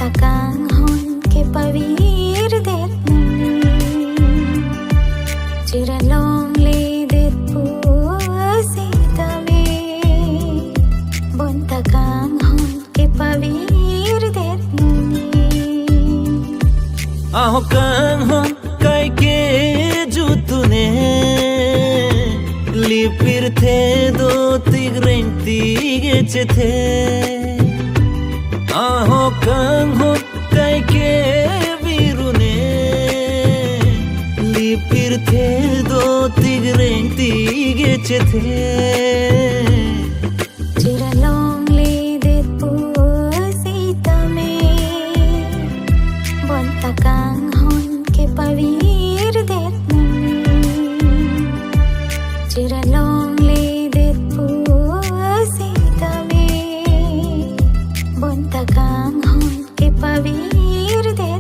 takanghon ke pavir det chiralong le det pu sitame bon takanghon ke pavir det aho kanghon kai ke jutune lipir the do tigrenti geche the aho kanghon kai ke virune lipir the do tigrenti geche the chiralong le det pu sitame bon takanghon ke pavir det chiralong le det pu sitame bon takanghon ke pavir det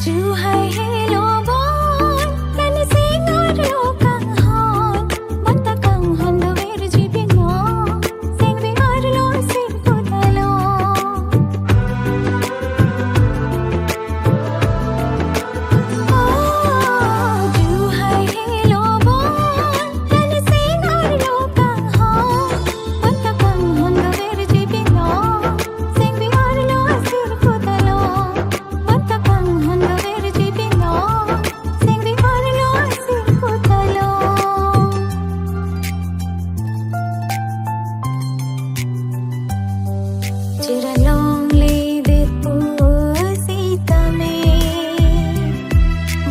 ju hai hello bon kan singar lo kang hon mata kang hon do ver ji bingo sing vi har lo sin putalo ju hai hello bon kan singar lo kang hon mata kang hon do ver ji bingo sing vi har lo sin putalo mata kang hon do ver ji bingo sing vi har lo sin putalo chiralong le det pu sitame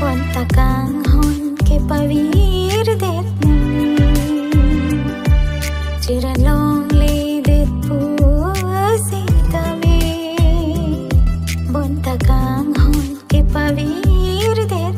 bon takanghon ke pavir det chiralong le det pu sitame bon takanghon ke pavir det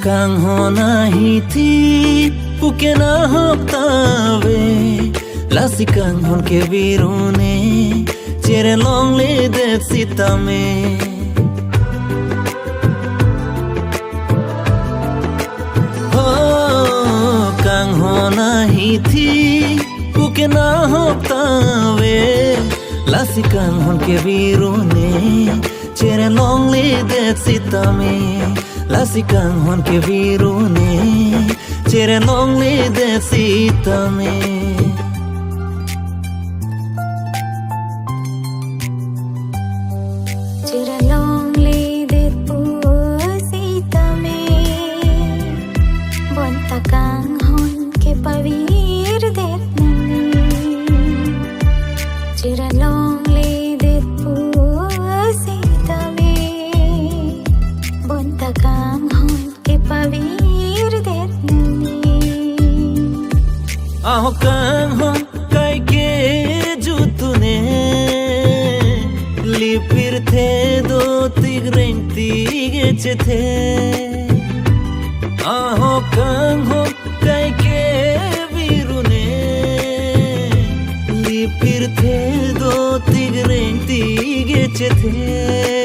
kanghon ahi thi pukena hoptave lasi kanghon ke virune chiralong le det sitame kanghon ahi thi pukena hoptave lasi kanghon ke virune chiralong le det sitame lasi kanghon ke virune chiralong le det sitame chiralong le det pu sitame bon takanghon ke pavir det chiralong le det pu sitame bon takanghon ke pavir det aho kanghon kai ke jutune lipir the do tigrenti geche the aho kanghon kai ke virune lipir the do tigrenti geche the